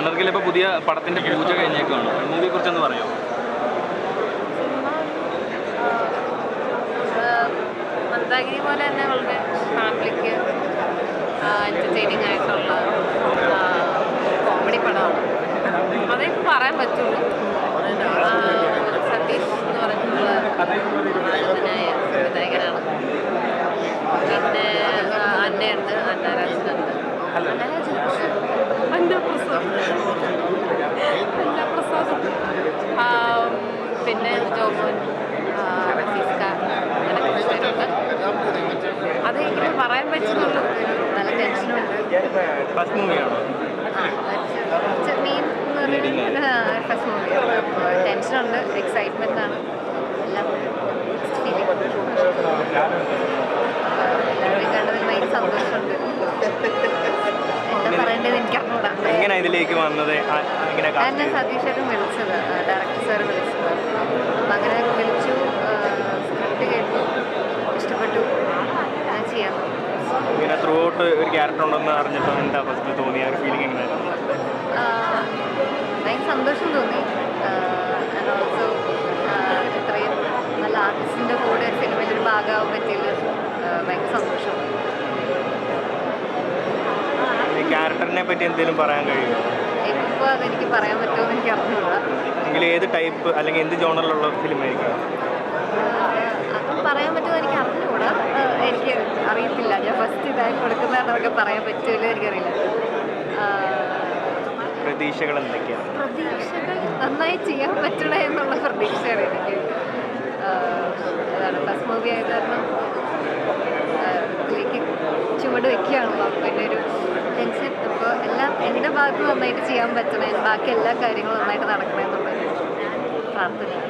അനർഗിൽ ഇപ്പോൾ പുതിയ പടത്തിൻ്റെ പൂജ കഴിഞ്ഞേക്കാണ്. മൂവിയെ കുറിച്ചൊന്ന് പറയാമോ? മന്ദാഗിരി പോലെ തന്നെ വളരെ ഫാമിലിക്ക് എൻ്റർടൈനിങ് ആയിട്ടുള്ള കോമഡി പടമാണ്. അതേ പറയാൻ പറ്റുള്ളൂ. സതീഷ് എന്ന് പറഞ്ഞിട്ടുള്ള ആരാധനായ സംവിധായകനാണ്. പിന്നെ അന്നയുണ്ട്, അന്നരാജനുണ്ട്, അന്നപ്രസാദ്, പിന്നെ ജോമോൻ, റഫീസ്ക, അങ്ങനെ കുറച്ച് പേരുണ്ട്. അത് എനിക്ക് പറയാൻ പറ്റുന്നുള്ളൂ. നല്ല ടെൻഷനുണ്ട്. ഫസ്റ്റ് മൂവിയാണോ? Main first movie. ടെൻഷനുണ്ട്, എക്സൈറ്റ്മെൻ്റ് ആണ്, എല്ലാം ഫീലിംഗ്. എല്ലാവരെയും കണ്ടതിൽ ഭയങ്കര സന്തോഷമുണ്ട്. എന്താ പറയേണ്ടത് എനിക്ക് അറിഞ്ഞൂടാ. എങ്ങനെ ഇതിലേക്ക് വന്നത്? എന്നെ സതീഷേട്ടൻ വിളിച്ചത്, ഡയറക്ടർ സാർ വിളിച്ചത്. അപ്പം അങ്ങനെ വിളിച്ചു, സ്ക്രിപ്റ്റ് കേട്ടു, ഇഷ്ടപ്പെട്ടു, ഞാൻ ചെയ്യാൻ. ഇങ്ങനെ ത്രൂ ഔട്ട് ഒരു ക്യാരക്ടർ ഉണ്ടെന്ന് അറിഞ്ഞപ്പോൾ എന്താ ഫസ്റ്റ് തോന്നിയ ഒരു ഫീലിംഗ് എങ്ങനെയായിരുന്നു? ഭയങ്കര സന്തോഷം തോന്നി. ആൻഡ് ഓൾസോ ഇത്രയും നല്ല ആർട്ടിസ്റ്റിൻ്റെ കൂടെ സിനിമയിലൊരു ഭാഗമാകാൻ പറ്റിയതിൽ ഭയങ്കര സന്തോഷമുണ്ട്. ഈ ക്യാരക്ടറിനെ പറ്റി എന്തെങ്കിലും പറയാൻ കഴിയുമോ? ഇപ്പോൾ അതെനിക്ക് പറയാൻ പറ്റുമെന്ന് എനിക്ക് അറിഞ്ഞൂടാ. എങ്കിൽ ഏത് ടൈപ്പ് അല്ലെങ്കിൽ എന്ത് ജോണറിലുള്ള ഫിലിമായിരിക്കും? അത് പറയാൻ പറ്റുമോ എനിക്ക് അറിഞ്ഞുകൂടാ. എനിക്ക് അറിയത്തില്ല. ഞാൻ ഫസ്റ്റ് ഇതായി കൊടുക്കുന്നതൊക്കെ പറയാൻ പറ്റുമല്ലോ എനിക്കറിയില്ല. പ്രതീക്ഷകൾ എന്തൊക്കെയാണ്? പ്രതീക്ഷകൾ നന്നായി ചെയ്യാൻ പറ്റണേ എന്നുള്ള പ്രതീക്ഷയാണ് എനിക്ക്. അതാണ് ഫസ്റ്റ് മൂവി ആയത് കാരണം ഇതിലേക്ക് ചുവട് വയ്ക്കുകയാണല്ലോ. പിന്നെ ഒരു ടെൻഷൻ. അപ്പോൾ എല്ലാം എൻ്റെ ഭാഗത്ത് നന്നായിട്ട് ചെയ്യാൻ പറ്റണേ, ബാക്കി എല്ലാ കാര്യങ്ങളും നന്നായിട്ട് നടക്കണേ എന്നുള്ള പ്രാർത്ഥനയാണ്.